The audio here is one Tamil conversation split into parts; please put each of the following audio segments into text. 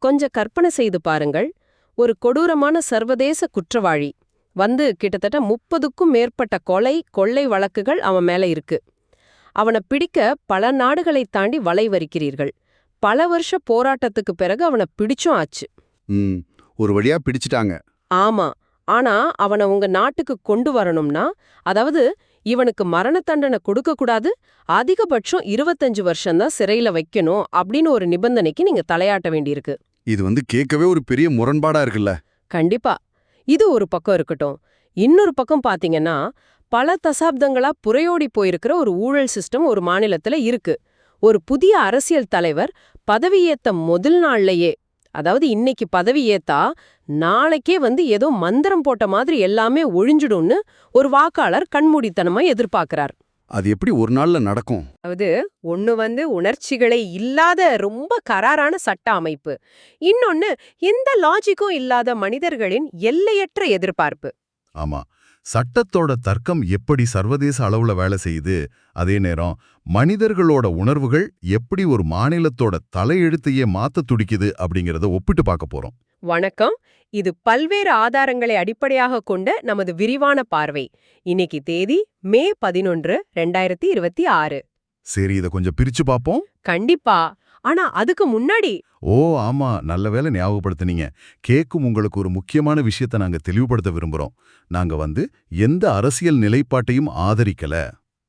கொஞ்சம் கற்பனை செய்து பாருங்கள். ஒரு கொடூரமான சர்வதேச குற்றவாளி வந்து கிட்டத்தட்ட 30க்கும் மேற்பட்ட கொலை கொள்ளை வழக்குகள் அவன் மேல இருக்கு. அவனை பிடிக்க பல நாடுகளைத் தாண்டி வலை வரிக்கிறீர்கள். பல வருஷ போராட்டத்துக்கு பிறகு அவனை பிடிச்சும் ஆச்சு. ஒரு வழியா பிடிச்சிட்டாங்க. ஆமா. ஆனா அவனை உங்க நாட்டுக்கு கொண்டு வரணும்னா, அதாவது இவனுக்கு மரண தண்டனை கொடுக்கக்கூடாது, அதிகபட்சம் 25 வருஷம்தான் சிறையில வைக்கணும் அப்படின்னு ஒரு நிபந்தனைக்கு நீங்க தலையாட்ட வேண்டியிருக்கு. இது கேட்கவே ஒரு பெரிய முரண்பாடா இருக்குல்ல. கண்டிப்பா. இது ஒரு பக்கம் இருக்கட்டும். இன்னொரு பக்கம் பாத்தீங்கன்னா, பல தசாப்தங்களா புரையோடி போயிருக்கிற ஒரு ஊழல் சிஸ்டம் ஒரு மாநிலத்துல இருக்கு. ஒரு புதிய அரசியல் தலைவர் பதவியேத்த முதல் நாள்லயே, அதாவது இன்னைக்கு பதவி ஏத்தா நாளைக்கே ஏதோ மந்திரம் போட்ட மாதிரி எல்லாமே ஒழிஞ்சிடும்னு ஒரு வாக்காளர் கண்மூடித்தனமா எதிர்பார்க்கிறார். அது எப்படி ஒரு நாள்ல நடக்கும்? அதாவது ஒண்ணு உணர்ச்சிகளே இல்லாத ரொம்ப கராரான சட்ட அமைப்பு, இன்னொன்னு எந்த லாஜிக்கும் இல்லாத மனிதர்களின் எல்லையற்ற எதிர்பார்ப்பு. ஆமா, சட்டத்தோட தர்க்கம் எப்படி சர்வதேச அளவுல வேலை செய்யுது, அதே நேரம் மனிதர்களோட உணர்வுகள் எப்படி ஒரு மாநிலத்தோட தலையெழுத்தையே மாத்த துடிக்குது அப்படிங்கறத ஒப்பிட்டு பார்க்க போறோம். வணக்கம். இது பல்வேறு ஆதாரங்களை அடிப்படையாக கொண்ட நமது விரிவான பார்வை. இன்னைக்கு தேதி மே 11, 2026. சரி, இத கொஞ்சம் பிரிச்சு பாப்போம். கண்டிப்பா. ஆனா அதுக்கு முன்னாடி ஆமா, நல்ல வேளை ஞாபகப்படுத்தினீங்க. கேக்கும் உங்களுக்கு ஒரு முக்கியமான விஷயத்தை நாங்க தெளிவுபடுத்த விரும்புறோம். நாங்க எந்த அரசியல் நிலைப்பாட்டையும் ஆதரிக்கல.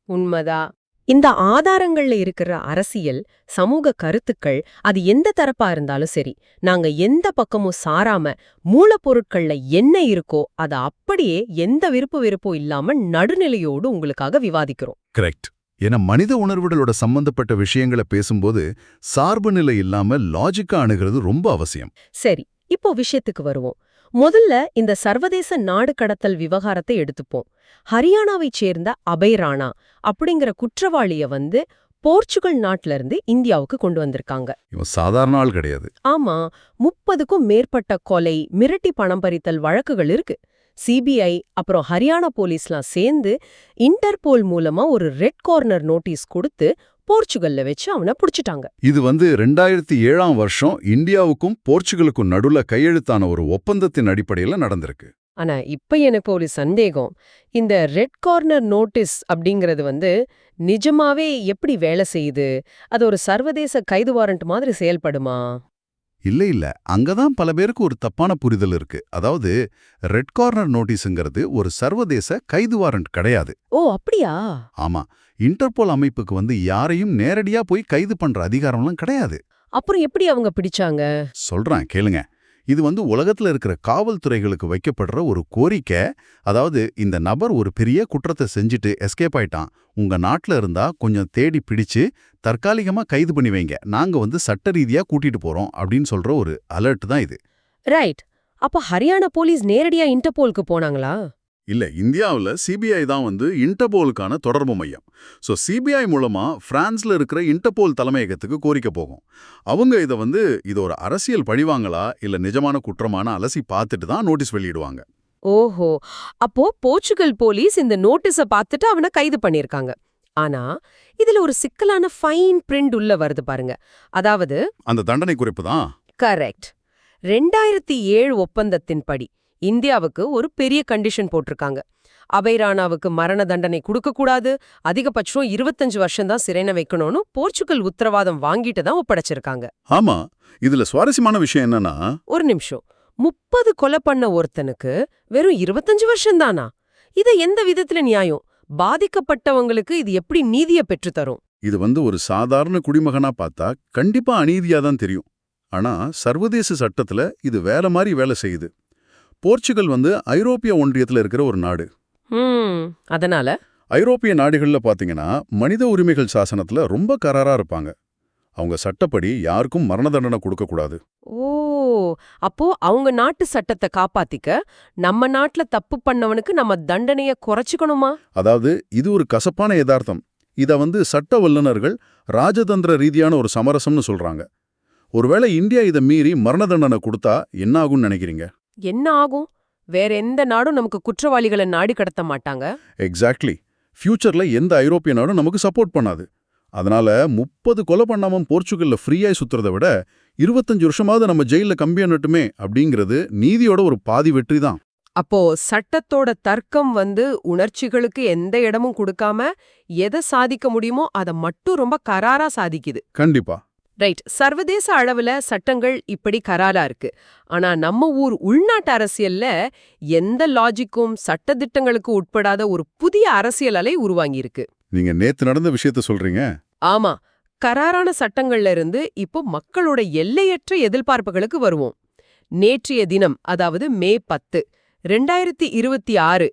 உண்மைதா. இந்த ஆதாரங்கள்ல இருக்கிற அரசியல் சமூக கருத்துக்கள் அது எந்த தரப்பா இருந்தாலும் சரி, நாங்க எந்த பக்கமும் சாராம மூலப்பொருட்கள்ல என்ன இருக்கோ அதை அப்படியே எந்த விருப்போ இல்லாம நடுநிலையோடு உங்களுக்காக விவாதிக்கிறோம். கரெக்ட். ஏன்னா மனித உணர்வுகளோட சம்பந்தப்பட்ட விஷயங்களை பேசும்போது சார்பு நிலை இல்லாம லாஜிக்கா அணுகிறது ரொம்ப அவசியம். சரி, இப்போ விஷயத்துக்கு வருவோம். முதல்ல இந்த சர்வதேச நாடு கடத்தல் விவகாரத்தை எடுத்துப்போம். ஹரியானாவைச் சேர்ந்த அபய் ராணா அப்படிங்கிற குற்றவாளிய போர்ச்சுகல் நாட்டுல இருந்து இந்தியாவுக்கு கொண்டு வந்திருக்காங்க. இவன் சாதாரண ஆள் கிடையாது. ஆமா, 30க்கும் மேற்பட்ட கொலை, மிரட்டி பணம் பறித்தல் வழக்குகள் இருக்கு. சிபிஐ அப்புறம் ஹரியானா போலீஸ்லாம் சேர்ந்து இன்டர்போல் மூலமா ஒரு ரெட் கார்னர் நோட்டீஸ் கொடுத்து போர்ச்சுகல்ல வச்சு அவனை புடிச்சிட்டாங்க. இது 2007ஆம் வருஷம் இந்தியாவுக்கும் போர்ச்சுகலுக்கும் நடுவுல கையெழுத்தான ஒரு ஒப்பந்தத்தின் அடிப்படையில நடந்திருக்கு. ஆனா இப்ப எனக்கு ஒரு சந்தேகம். இந்த ரெட் கார்னர் நோட்டீஸ் அப்படிங்கிறது நிஜமாவே எப்படி வேலை செய்யுது? அது ஒரு சர்வதேச கைது வாரண்ட் மாதிரி செயல்படுமா? இல்ல, அங்கதான் பல பேருக்கு ஒரு தப்பான புரிதல் இருக்கு. அதாவது ரெட் கார்னர் நோட்டீஸுங்கிறது ஒரு சர்வதேச கைது வாரண்ட் கிடையாது. ஓ, அப்படியா? ஆமா, இன்டர்போல் அமைப்புக்கு யாரையும் நேரடியா போய் கைது பண்ற அதிகாரம்லாம் கிடையாது. அப்புறம் எப்படி அவங்க பிடிச்சாங்க? சொல்றேன் கேளுங்க. இது உலகத்துல இருக்கிற காவல்துறைகளுக்கு வைக்கப்படுற ஒரு கோரிக்கை. அதாவது இந்த நபர் ஒரு பெரிய குற்றத்தை செஞ்சுட்டு எஸ்கேப் ஆயிட்டான், உங்க நாட்டுல இருந்தா கொஞ்சம் தேடி பிடிச்சு தற்காலிகமா கைது பண்ணி வைங்க, நாங்க சட்ட ரீதியா கூட்டிட்டு போறோம் அப்படின்னு சொல்ற ஒரு அலர்ட் தான் இது. ரைட். அப்ப ஹரியானா போலீஸ் நேரடியா இன்டர்போலுக்கு போனாங்களா? இல்ல, இந்தியாவுல சிபிஐ தான் இன்டர்போலுக்கான தொடர்பு மையம். ஸோ சிபிஐ மூலமா பிரான்ஸ்ல இருக்கிற இன்டர்போல் தலைமையகத்துக்கு கோரிக்கை போகும். அவங்க இது ஒரு அரசியல் பழிவாங்களா இல்ல நிஜமான குற்றமான அலசி பார்த்துட்டு தான் நோட்டீஸ் வெளியிடுவாங்க. ஓஹோ, அப்போ போர்ச்சுகல் போலீஸ் இந்த நோட்டீஸ பார்த்துட்டு அவனை கைது பண்ணிருக்காங்க. ஆனா இதுல ஒரு சிக்கலான ஃபைன் பிரிண்ட் உள்ள வருது பாருங்க. அதாவது அந்த தண்டனை குறிப்பு தான். கரெக்ட். 2007 ஒப்பந்தத்தின்படி இந்தியாவுக்கு ஒரு பெரிய கண்டிஷன் போட்டிருக்காங்க. அபய் ராணாவுக்கு மரண தண்டனை கொடுக்கக்கூடாது, அதிகபட்சம் 25 வருஷம் தான் சிறைன வைக்கணும்னு போர்ச்சுகல் உத்தரவாதம் வாங்கிட்டு தான் ஒப்படைச்சிருக்காங்க. ஆமா, இதுல சுவாரஸ்யமான விஷயம் என்னன்னா, ஒரு நிமிஷம், 30 கொலை பண்ண ஒருத்தனுக்கு வெறும் 25 வருஷம் தானா? இது எந்த விதத்துல நியாயம்? பாதிக்கப்பட்டவங்களுக்கு இது எப்படி நீதிய பெற்றுத்தரும்? இது ஒரு சாதாரண குடிமகனா பார்த்தா கண்டிப்பா அநீதியா தான் தெரியும். ஆனா சர்வதேச சட்டத்துல இது வேற மாதிரி வேலை செய்யுது. போர்ச்சுகல் ஐரோப்பிய ஒன்றியத்துல இருக்கிற ஒரு நாடு. அதனால ஐரோப்பிய நாடுகள்ல பாத்தீங்கன்னா மனித உரிமைகள் சாசனத்துல ரொம்ப கராரா இருப்பாங்க. அவங்க சட்டப்படி யாருக்கும் மரண தண்டனை கொடுக்க கூடாது. ஓ, அப்போ அவங்க நாட்டு சட்டத்தை காப்பாத்திக்க நம்ம நாட்டுல தப்பு பண்ணவனுக்கு நம்ம தண்டனைய குறைச்சுக்கணுமா? அதாவது இது ஒரு கசப்பான யதார்த்தம். இத சட்ட வல்லுநர்கள் ராஜதந்திர ரீதியான ஒரு சமரசம்னு சொல்றாங்க. ஒருவேளை இந்தியா இதை மீறி மரண தண்டனை கொடுத்தா என்ன ஆகும்னு நினைக்கிறீங்க? என்ன ஆகும்? வேற எந்த நாடும் நமக்கு குற்றவாளிகளை நாடி கடத்த மாட்டாங்க. எக்ஸாக்ட்லி. ஃபியூச்சர்ல எந்த ஐரோப்பிய நாடும் நமக்கு சப்போர்ட் பண்ணாது. அதனால 30 கொலை பண்ணாம போர்ச்சுகல்ல ஃப்ரீயாய் சுத்துறதை விட 25 வருஷமாவது நம்ம ஜெயில கம்பியா நட்டுமே அப்படிங்கிறது நீதியோட ஒரு பாதி வெற்றி தான். அப்போ சட்டத்தோட தர்க்கம் உணர்ச்சிகளுக்கு எந்த இடமும் கொடுக்காம எதை சாதிக்க முடியுமோ அதை மட்டும் ரொம்ப கராரா சாதிக்குது. கண்டிப்பா. ரைட். சர்வதேச அளவுல சட்டங்கள் இப்படி கராரா இருக்கு. ஆனா நம்ம ஊர் உள்நாட்டு அரசியல்ல எந்த லாஜிக்கும் சட்டதிட்டங்களுக்கு உட்படாத ஒரு புதிய அரசியல் அலை உருவாங்கியிருக்கு. நீங்க நேத்து நடந்த விஷயத்த சொல்றீங்க? ஆமா. கராரான சட்டங்கள்ல இருந்து இப்போ மக்களோட எல்லையற்ற எதிர்பார்ப்புகளுக்கு வருவோம். நேற்றைய தினம், அதாவது மே 10, 2026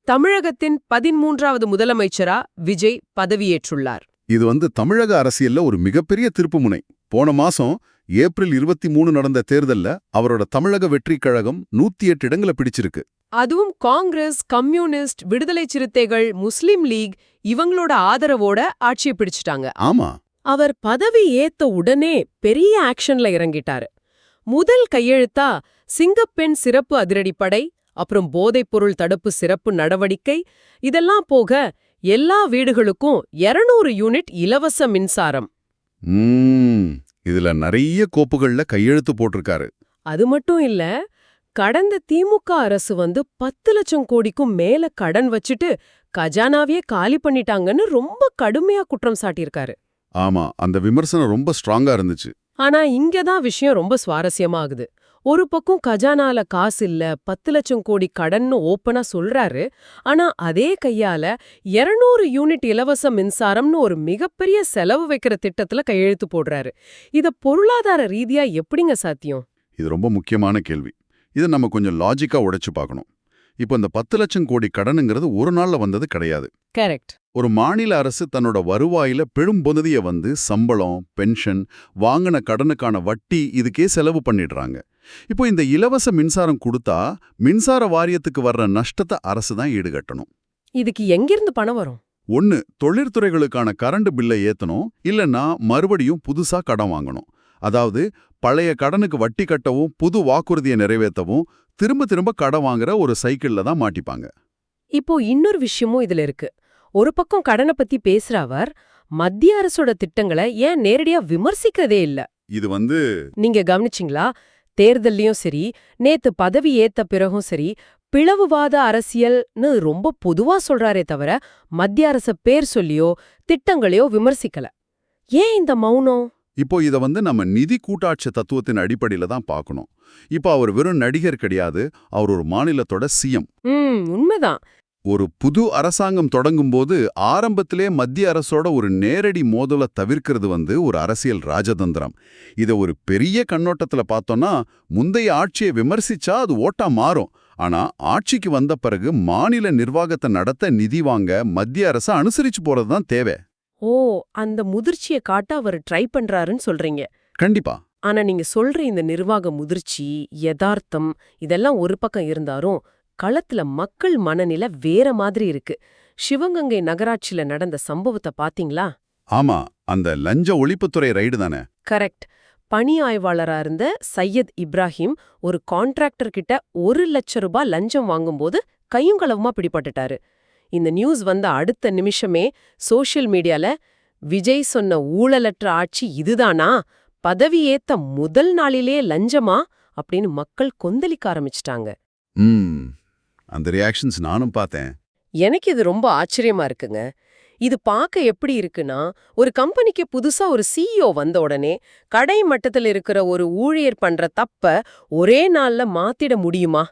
தமிழகத்தின் 13வது முதலமைச்சரா விஜய் பதவியேற்றுள்ளார். இது தமிழக அரசியல்ல ஒரு மிகப்பெரிய திருப்புமுனை. போன மாசம் ஏப்ரல் 23 நடந்த தேர்தல்ல அவரோட தமிழக வெற்றிக் கழகம் 108 இடங்களை பிடிச்சிருக்கு. அதுவும் காங்கிரஸ், கம்யூனிஸ்ட், விடுதலை சிறுத்தைகள், முஸ்லிம் லீக் இவங்களோட ஆதரவோட ஆட்சியை பிடிச்சிட்டாங்க. ஆமா. அவர் பதவி ஏத்த உடனே பெரிய ஆக்ஷன்ல இறங்கிட்டாரு. முதல் கையெழுத்தா சிங்கப்பெண் சிறப்பு அதிரடிப்படை, அப்புறம் போதைப்பொருள் தடுப்பு சிறப்பு நடவடிக்கை, இதெல்லாம் போக எல்லா வீடுகளுக்கும் 200 யூனிட் இலவச மின்சாரம். இதுல நிறைய கோப்புகள்ல கையெழுத்து போட்டிருக்காரு. அது மட்டும் இல்ல, கடந்த திமுக அரசு 10 லட்சம் கோடிக்கும் மேல கடன் வச்சுட்டு கஜானாவையே காலி பண்ணிட்டாங்கன்னு ரொம்ப கடுமையா குற்றம் சாட்டியிருக்காரு. ஆமா, அந்த விமர்சனம் ரொம்ப ஸ்ட்ராங்கா இருந்துச்சு. ஆனா இங்கதான் விஷயம் ரொம்ப சுவாரஸ்யமாகுது. ஒரு பக்கம் கஜானால காசு இல்ல, 10 லட்சம் கோடி கடன்னு ஓப்பனா சொல்றாரு. ஆனா அதே கையால 200 யூனிட் இலவச மின்சாரம்னு ஒரு மிகப்பெரிய செலவு வைக்கிற திட்டத்துல கையெழுத்து போடுறாரு. இத பொருளாதார ரீதியா எப்படிங்க சாத்தியம்? இது ரொம்ப முக்கியமான கேள்வி. இதை நம்ம கொஞ்சம் லாஜிக்கா உடைச்சு பார்க்கணும். இப்போ இந்த 10 லட்சம் கோடி கடனுங்கிறது ஒரு நாள்ல வந்தது கிடையாது. கரெக்ட். ஒரு மாநில அரசு தன்னோட வருவாயில பெரும்பகுதிய சம்பளம், பென்ஷன், வாங்கின கடனுக்கான வட்டி இதுக்கே செலவு பண்ணிடுறாங்க. இப்போ இந்த இலவச மின்சாரம் கொடுத்தா மின்சார வாரியத்துக்கு வர்ற நஷ்டத்தை அரசு தான் ஈடுகட்டணும். இதுக்கு எங்கிருந்து பணம் வரும்? ஒன்னு, தொழிற்துறைகளுக்கான கரண்ட் பில்லை ஏத்தணும், இல்லைன்னா மறுபடியும் புதுசா கடன் வாங்கணும். அதாவது பழைய கடனுக்கு வட்டி கட்டவும் புது வாக்குறுதியை நிறைவேற்றவும் திரும்ப திரும்ப கடன் வாங்குற ஒரு சைக்கிள்ல தான் மாட்டிப்பாங்க. இப்போ இன்னொரு விஷயமும் இதுல இருக்கு. ஒரு பக்கம் கடனை பத்தி பேசுற அவர் மத்திய அரசோட திட்டங்களை ஏன் நேரடியா விமர்சிக்கிறதே இல்ல. இது நீங்க கவனிச்சிங்களா? தேர்தல்லையும் சரி, நேத்து பதவி ஏத்த பிறகும் சரி, பிளவுவாத அரசியல்னு ரொம்ப பொதுவா சொல்றாரே தவிர மத்திய அரச பேர் சொல்லியோ திட்டங்களையோ விமர்சிக்கல. ஏன் இந்த மௌனம்? இப்போ இத நம்ம நிதி கூட்டாட்சி தத்துவத்தின் அடிப்படையில தான் பார்க்கணும். இப்போ அவர் வெறும் நடிகர் கிடையாது, அவர் ஒரு மாநிலத்தோட சிஎம். உண்மைதான். ஒரு புது அரசாங்கம் தொடங்கும்போது ஆரம்பத்திலே மத்திய அரசோட ஒரு நேரடி மோதலை தவிர்க்கிறது ஒரு அரசியல் ராஜதந்திரம். இதை ஒரு பெரிய கண்ணோட்டத்துல பார்த்தோம்னா முந்தைய ஆட்சியை விமர்சிச்சா அது ஓட்டா மாறும். ஆனா ஆட்சிக்கு வந்த பிறகு மாநில நிர்வாகத்தை நடத்த நிதி வாங்க மத்திய அரசு அனுசரிச்சு போறதுதான் தேவை. ஓ, அந்த முதிர்ச்சியை காட்ட அவர் ட்ரை பண்றாருன்னு சொல்றீங்க. கண்டிப்பா. ஆனா நீங்க சொல்ற இந்த நிர்வாக முதிர்ச்சி, யதார்த்தம் இதெல்லாம் ஒரு பக்கம் இருந்தாலும் களத்துல மக்கள் மனநிலை வேற மாதிரி இருக்கு. சிவகங்கை நகராட்சியில நடந்த சம்பவத்தை பாத்தீங்களா? ஆமா, அந்த லஞ்ச ஒழிப்புத்துறை ரைடு தானே. கரெக்ட். பணி ஆய்வாளரா இருந்த சையத் இப்ராஹிம் ஒரு கான்ட்ராக்டர் கிட்ட 1 லட்சம் ரூபாய் லஞ்சம் வாங்கும்போது கையுங்களவுமா பிடிபட்டுட்டாரு. இந்த நியூஸ் வந்த அடுத்த நிமிஷமே சோஷியல் மீடியால விஜய் சொன்ன ஊழலற்ற ஆட்சி இதுதானா, பதவி ஏத்த முதல் நாளிலே லஞ்சமா அப்படின்னு மக்கள் கொந்தளிக்க ஆரம்பிச்சிட்டாங்க. அந்த ரியாக்ஷன்ஸ் நானும் பார்த்தேன். எனக்கு இது ரொம்ப ஆச்சரியமா இருக்குங்க. இது பார்க்க எப்படி இருக்குன்னா, ஒரு கம்பெனிக்கு புதுசா ஒரு சிஇஓ வந்த உடனே கடை மட்டத்தில் இருக்கிற ஒரு ஊழியர் பண்ற தப்ப ஒரே நாள்ல மாத்திட முடியுமா?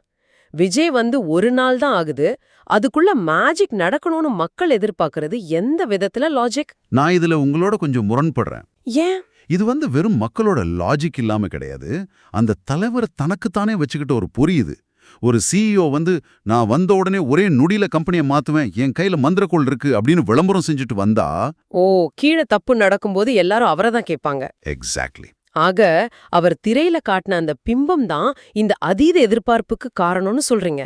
விஜய் ஒரு நாள் தான் ஆகுது, அதுக்குள்ள மேஜிக் நடக்கணும்னு மக்கள் எதிர்பார்க்கறது எந்த விதத்துல லாஜிக்? நான் இதுல உங்களோட கொஞ்சம் முரண்படுறேன். ஏன்? இது வெறும் மக்களோட லாஜிக் இல்லாம கிடையாது, அந்த தலைவரை தனக்குத்தானே வச்சுக்கிட்ட ஒரு புரியுது. ஒரு சிஇஓ நான் வந்த உடனே ஒரே நொடியில கம்பெனியை மாத்துவேன், என் கையில மந்திரக்கோள் இருக்கு அப்படின்னு விளம்பரம் செஞ்சுட்டு வந்தா, ஓ, கீழே தப்பு நடக்கும்போது எல்லாரும் அவரை தான் கேட்பாங்க. எக்ஸாக்ட்லி. ஆக அவர் திரையில காட்டின அந்த பிம்பம் தான் இந்த அதீத எதிர்பார்ப்புக்கு காரணம்னு சொல்றீங்க.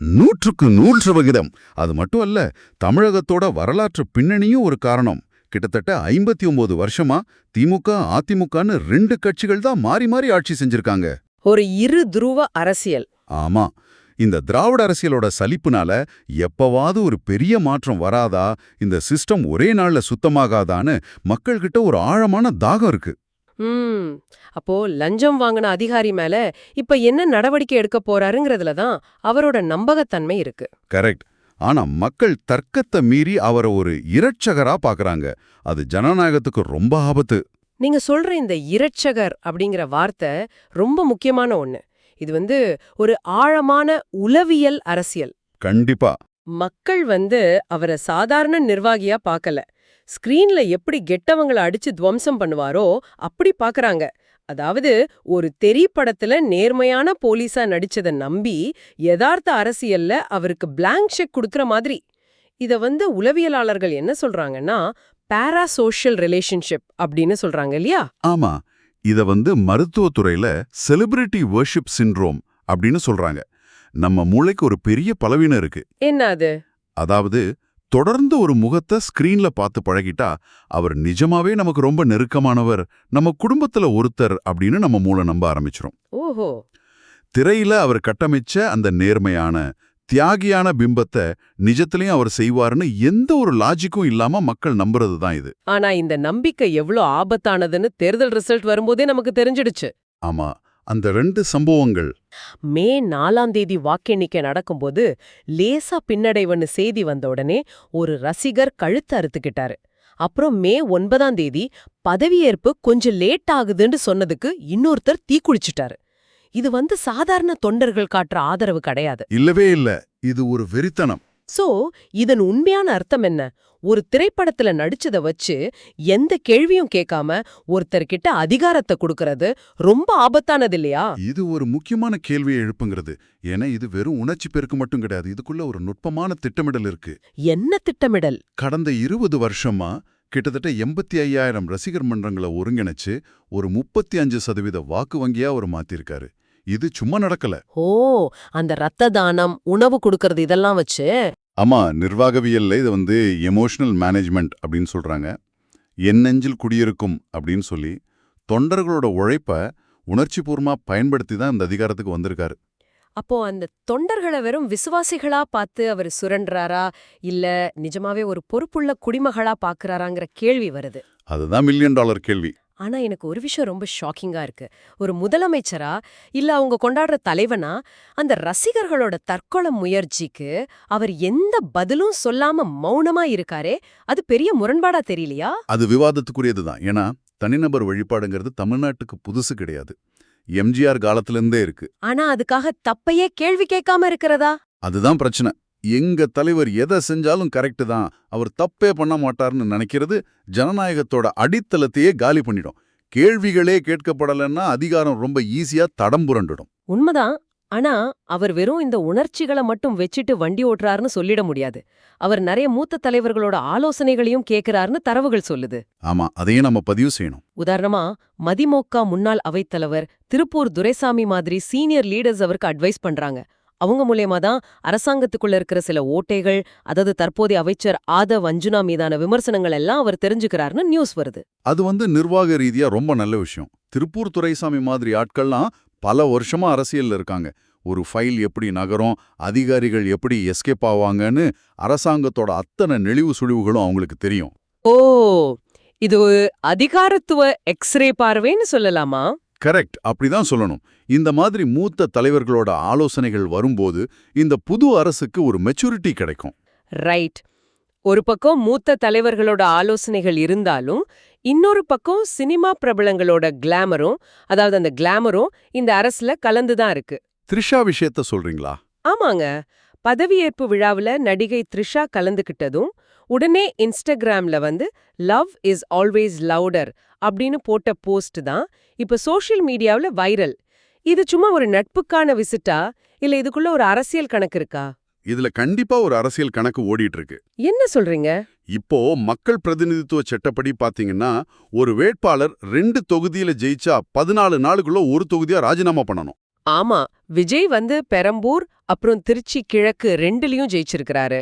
100க்கு 100%. அது மட்டும் அல்ல, தமிழகத்தோட வரலாற்று பின்னணியும் ஒரு காரணம். கிட்டத்தட்ட 59 வருஷமா திமுக, அதிமுகன்னு 2 கட்சிகள் தான் மாறி மாறி ஆட்சி செஞ்சிருக்காங்க. ஒரு இரு துருவ அரசியல். ஆமா, இந்த திராவிட அரசியலோட சலிப்புனால எப்பவாவது ஒரு பெரிய மாற்றம் வராதா, இந்த சிஸ்டம் ஒரே நாள்ல சுத்தமாகாதான்னு மக்கள்கிட்ட ஒரு ஆழமான தாகம் இருக்கு. ம் அப்போ லஞ்சம் வாங்கின அதிகாரி மேல இப்ப என்ன நடவடிக்கை எடுக்க போறாருங்கிறதுல தான் அவரோட நம்பகத்தன்மை இருக்கு. கரெக்ட். ஆனா மக்கள் தர்க்கத்தை மீறி அவரை ஒரு இரட்சகரா பாக்குறாங்க. அது ஜனநாயகத்துக்கு ரொம்ப ஆபத்து. நீங்க சொல்ற இந்த இரட்சகர் அப்படிங்கிற வார்த்தை ரொம்ப முக்கியமான ஒண்ணு. இது ஒரு ஆழமான உளவியல் அரசியல். கண்டிப்பா. மக்கள் அவரை சாதாரண நிர்வாகியா பார்க்கல. ஸ்கிரீன்ல எப்படி கெட்டவங்கள அடிச்சு துவம்சம் பண்ணுவாரோ அப்படி பார்க்கறாங்க. அதாவது ஒரு தெறி படத்துல நேர்மையான போலீஸா நடிச்சத நம்பி யதார்த்த அரசியல்ல அவருக்கு பிளாங்க் செக் கொடுக்கற மாதிரி. இத உளவியலாளர்கள் என்ன சொல்றாங்கன்னா பாராசோஷியல் ரிலேஷன்ஷிப் அப்படின்னு சொல்றாங்க இல்லையா? ஆமா. இத மருத்துவத்துறையில செலிபிரிட்டி வர்ஷிப் சிண்ட்ரோம் அப்படின்னு சொல்றாங்க. நம்ம மூளைக்கு ஒரு பெரிய பலவீனம் இருக்கு. என்ன அது? அதாவது தொடர்ந்து ஒரு முகத்தை ஸ்கிரீன்ல பார்த்து பழகிட்டா அவர் நிஜமாவே நமக்கு ரொம்ப நெருக்கமானவர், நம்ம குடும்பத்துல ஒருத்தர் அப்படின்னு நம்ம மூளை நம்ப ஆரம்பிச்சிரும். ஓஹோ. திரையில அவர் கட்டமைச்ச அந்த நேர்மையான தியாகியான பிம்பத்தை நிஜத்திலையும் அவர் செய்வாருன்னு எந்த ஒரு லாஜிக்கும் இல்லாம மக்கள் நம்புறது தான் இது. ஆனா இந்த நம்பிக்கை எவ்வளவு ஆபத்தானதுன்னு தேர்தல் ரிசல்ட் வரும்போதே நமக்கு தெரிஞ்சிடுச்சு. ஆமா. அந்த 2 சம்பவங்கள் மே 4ஆம் தேதி வாக்கெண்ணிக்கை நடக்கும்போது லேசா பின்னடைவுன்னு செய்தி வந்த உடனே ஒரு ரசிகர் கழுத்து அறுத்துக்கிட்டாரு. அப்புறம் மே 9ஆம் தேதி பதவியேற்பு கொஞ்சம் லேட் ஆகுதுன்னு சொன்னதுக்கு இன்னொருத்தர் தீக்குளிச்சிட்டாரு. இது சாதாரண தொண்டர்கள் காட்டுற ஆதரவு கிடையாது. இல்லவே இல்ல. இது ஒரு வெறித்தனம். சோ இதன் உண்மையான அர்த்தம் என்ன? ஒரு திரைப்படத்துல நடிச்சத வச்சு எந்த கேள்வியும் கேட்காம ஒருத்தர்கிட்ட அதிகாரத்தை கொடுக்கறது ரொம்ப ஆபத்தானது இல்லையா? இது ஒரு முக்கியமான கேள்வியை எழுப்புங்கிறது. ஏன்னா இது வெறும் உணர்ச்சி பெருக்கு மட்டும் கிடையாது. இதுக்குள்ள ஒரு நுட்பமான திட்டமிடல் இருக்கு. என்ன திட்டமிடல்? கடந்த 20 வருஷமா கிட்டத்தட்ட 85,000 ரசிகர் மன்றங்களை ஒருங்கிணைச்சு ஒரு 35% வாக்கு வங்கியா அவர் மாத்திருக்காரு. இது சும்மா நடக்கல. ஓ, அந்த ரத்த தானம், உணவு கொடுக்கறது இதெல்லாம் வச்சு. ஆமா, நிர்வாகவியல்ல இது எமோஷனல் மேனேஜ்மெண்ட் அப்படின்னு சொல்றாங்க. என் நெஞ்சில் குடியிருக்கும் அப்படின்னு சொல்லி தொண்டர்களோட உழைப்ப உணர்ச்சிபூர்வமா பயன்படுத்தி தான் இந்த அதிகாரத்துக்கு வந்திருக்காரு. அப்போ அந்த தொண்டர்களை வெறும் விசுவாசிகளா பார்த்து அவர் சுரண்டாரா, இல்ல நிஜமாவே ஒரு பொறுப்புள்ள குடிமகளா பாக்குறாராங்கிற கேள்வி வருது. அதுதான் $1 மில்லியன் கேள்வி. ஆனா எனக்கு ஒரு விஷயம் ரொம்ப ஷாக்கிங்கா இருக்கு. ஒரு முதலமைச்சரா இல்ல அவங்க கொண்டாடுற தலைவனா அந்த ரசிகர்களோட தற்கொலை முயற்சிக்கு அவர் எந்த பதிலும் சொல்லாம மௌனமா இருக்காரே, அது பெரிய முரண்பாடா தெரியலையா? அது விவாதத்துக்குரியதுதான். ஏன்னா தனிநபர் வழிபாடுங்கிறது தமிழ்நாட்டுக்கு புதுசு கிடையாது. எம்ஜிஆர் காலத்திலிருந்தே இருக்கு. ஆனா அதுக்காக தப்பையே கேள்வி கேட்காம இருக்கிறதா? அதுதான் பிரச்சனை. எங்க தலைவர் எதை செஞ்சாலும் கரெக்ட் தான், அவர் தப்பே பண்ண மாட்டார்னு நினைக்கிறது ஜனநாயகத்தோட அடித்தளத்தையே காலி பண்ணிடும். கேள்விகளே கேட்கப்படலன்னா அதிகாரம் ரொம்ப ஈஸியா தடம் புரண்டுடும். உண்மைதான். ஆனா அவர் வெறும் இந்த உணர்ச்சிகளை மட்டும் வச்சுட்டு வண்டி ஓட்டுறாருன்னு சொல்லிட முடியாது. அவர் நிறைய மூத்த தலைவர்களோட ஆலோசனைகளையும் கேட்கிறாருன்னு தரவுகள் சொல்லுது. ஆமா, அதையும் நம்ம பதிவு செய்யணும். உதாரணமா மதிமுக முன்னாள் அவைத்தலைவர் திருப்பூர் துரைசாமி மாதிரி சீனியர் லீடர்ஸ் அவருக்கு அட்வைஸ் பண்றாங்க. அவங்க மூலமா தான் அரசாங்கத்துக்குள்ள இருக்கிற சில ஓட்டைகள், அதாவது தற்போதைய அமைச்சர் ஆதவ் அர்ஜுனா மீதான விமர்சனங்கள் எல்லாம் அவர் தெரிஞ்சுக்கிறாருன்னு நியூஸ் வருது. அது நிர்வாக ரீதியா ரொம்ப நல்ல விஷயம். திருப்பூர் துரைசாமி மாதிரி ஆட்கள்லாம் பல வருஷமா அரசியல்ல இருக்காங்க. ஒரு ஃபைல் எப்படி நகரும், அதிகாரிகள் எப்படி எஸ்கேப் ஆவாங்கன்னு அரசாங்கத்தோட அத்தனை நெளிவு சுழிவுகளும் அவங்களுக்கு தெரியும். ஓ, இது அதிகாரத்துவ எக்ஸ்ரே பார்வைன்னு சொல்லலாமா? கரெக்ட், அப்படிதான் சொல்லணும். இந்த மாதிரி மூத்த தலைவர்களோட ஆலோசனைகள் வரும்போது இந்த புது அரசுக்கு ஒரு மெச்சூரிட்டி கிடைக்கும். ரைட். ஒரு பக்கம் மூத்த தலைவர்களோட ஆலோசனைகள் இருந்தாலும் இன்னொரு பக்கம் சினிமா பிரபலங்களோட கிளாமரும், அதாவது அந்த கிளாமரும் இந்த அரசுல கலந்துதான் இருக்கு. த்ரிஷா விஷயத்த சொல்றீங்களா? ஆமாங்க. பதவியேற்பு விழாவுல நடிகை த்ரிஷா கலந்துக்கிட்டதும் உடனே இன்ஸ்டாகிராம்ல லவ் இஸ் ஆல்வேஸ் லவுடர் அப்படின்னு போட்ட போஸ்ட் தான் இப்ப சோஷியல் மீடியாவுல வைரல். இது சும்மா ஒரு நட்புக்கான விசிட்டா, இல்ல இதுக்குள்ள ஒரு அரசியல் கணக்கு இருக்கா? இதுல கண்டிப்பா ஒரு அரசியல் கணக்கு ஓடிட்டு இருக்கு. என்ன சொல்றீங்க? இப்போ மக்கள் பிரதிநிதித்துவ சட்டப்படி பாத்தீங்கன்னா ஒரு வேட்பாளர் 2 தொகுதியில ஜெயிச்சா 14 நாளுக்குள்ள ஒரு தொகுதியா ராஜினாமா பண்ணணும். ஆமா, விஜய் பெரம்பூர் அப்புறம் திருச்சி கிழக்கு 2லயும் ஜெயிச்சிருக்கிறாரு.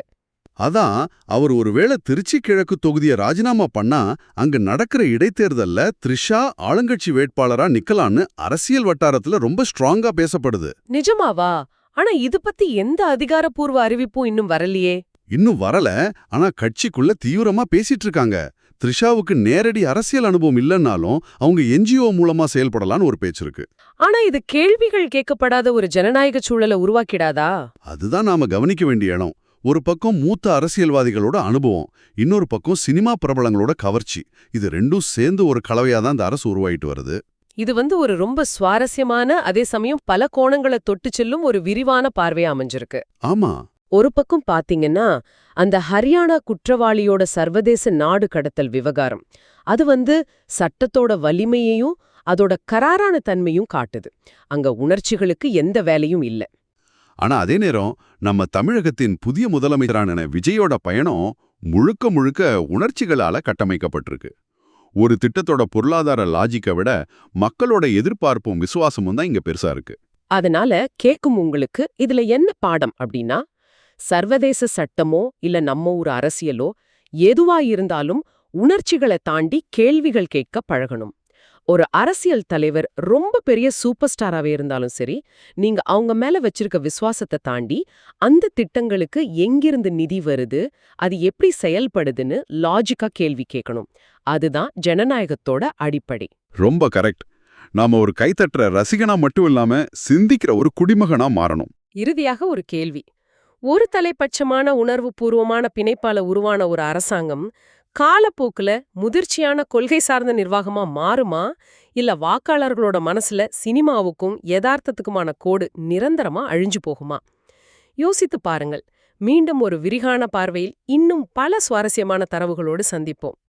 அதான் அவர் ஒருவேளை திருச்சி கிழக்கு தொகுதியை ராஜினாமா பண்ணா அங்க நடக்கிற இடைத்தேர்தல்ல த்ரிஷா ஆளுங்கட்சி வேட்பாளரா நிக்கலான்னு அரசியல் வட்டாரத்துல ரொம்ப ஸ்ட்ராங்கா பேசப்படுது. நிஜமாவா? ஆனா இது பத்தி எந்த அதிகாரப்பூர்வ அறிவிப்பும் இன்னும் வரலையே. இன்னும் வரல, ஆனா கட்சிக்குள்ள தீவிரமா பேசிட்டு இருக்காங்க. த்ரிஷாவுக்கு நேரடி அரசியல் அனுபவம் இல்லைன்னாலும் அவங்க என்ஜிஓ மூலமா செயல்படலான்னு ஒரு பேச்சு இருக்கு. ஆனா இது கேள்விகள் கேட்கப்படாத ஒரு ஜனநாயக சூழலை உருவாக்கிடாதா? அதுதான் நாம கவனிக்க வேண்டிய இடம். ஒரு பக்கம் மூத்த அரசியல்வாதிகளோட அனுபவம், இன்னொரு பக்கம் சினிமா பிரபலங்களோட கவர்ச்சி. இது ரெண்டும் சேர்ந்து ஒரு கலவையா தான் இந்த அரசு உருவாயிட்டு வருது. இது ஒரு ரொம்ப சுவாரஸ்யமான, அதே சமயம் பல கோணங்களை தொட்டு செல்லும் ஒரு விரிவான பார்வையா அமைஞ்சிருக்கு. ஆமா, ஒரு பக்கம் பாத்தீங்கன்னா அந்த ஹரியானா குற்றவாளியோட சர்வதேச நாடு கடத்தல் விவகாரம், அது சட்டத்தோட வலிமையையும் அதோட கராரான தன்மையும் காட்டுது. அங்க உணர்ச்சிகளுக்கு எந்த வேலையும் இல்ல. ஆனா அதே நேரம் நம்ம தமிழகத்தின் புதிய முதலமைச்சரான விஜயோட பயணம் முழுக்க முழுக்க உணர்ச்சிகளால கட்டமைக்கப்பட்டிருக்கு. ஒரு திட்டத்தோட பொருளாதார லாஜிக்கை விட மக்களோட எதிர்பார்ப்பும் விசுவாசமும் தான் இங்க பெருசா இருக்கு. அதனால கேக்கும் உங்களுக்கு இதுல என்ன பாடம் அப்படின்னா, சர்வதேச சட்டமோ இல்ல நம்ம ஊர் அரசியலோ எதுவா இருந்தாலும் உணர்ச்சிகளை தாண்டி கேள்விகள் கேட்க பழகணும். ஒரு அரசியல் தலைவர் ரொம்ப பெரிய சூப்பர் ஸ்டாராவே இருந்தாலும் சரி, நீங்க அவங்க மேல வச்சிருக்க விசுவாசத்தை தாண்டி அந்த திட்டங்களுக்கு எங்கிருந்து நிதி வருது, அது எப்படி செயல்படுதுன்னு லாஜிக்கா கேள்வி கேட்கணும். அதுதான் ஜனநாயகத்தோட அடிப்படை. ரொம்ப கரெக்ட். நாம ஒரு கைத்தட்டுற ரசிகனா மட்டும் இல்லாம சிந்திக்கிற ஒரு குடிமகனா மாறணும். இறுதியாக ஒரு கேள்வி. ஒரு தலைப்பட்சமான உணர்வுபூர்வமான பிணைப்பால உருவான ஒரு அரசாங்கம் காலப்போக்குல முதிர்ச்சியான கொள்கை சார்ந்த நிர்வாகமா மாறுமா, இல்ல வாக்காளர்களோட மனசுல சினிமாவுக்கும் யதார்த்தத்துக்குமான கோடு நிரந்தரமா அழிஞ்சு போகுமா? யோசித்து பாருங்கள். மீண்டும் ஒரு விரிவான பார்வையில் இன்னும் பல சுவாரஸ்யமான தரவுகளோடு சந்திப்போம்.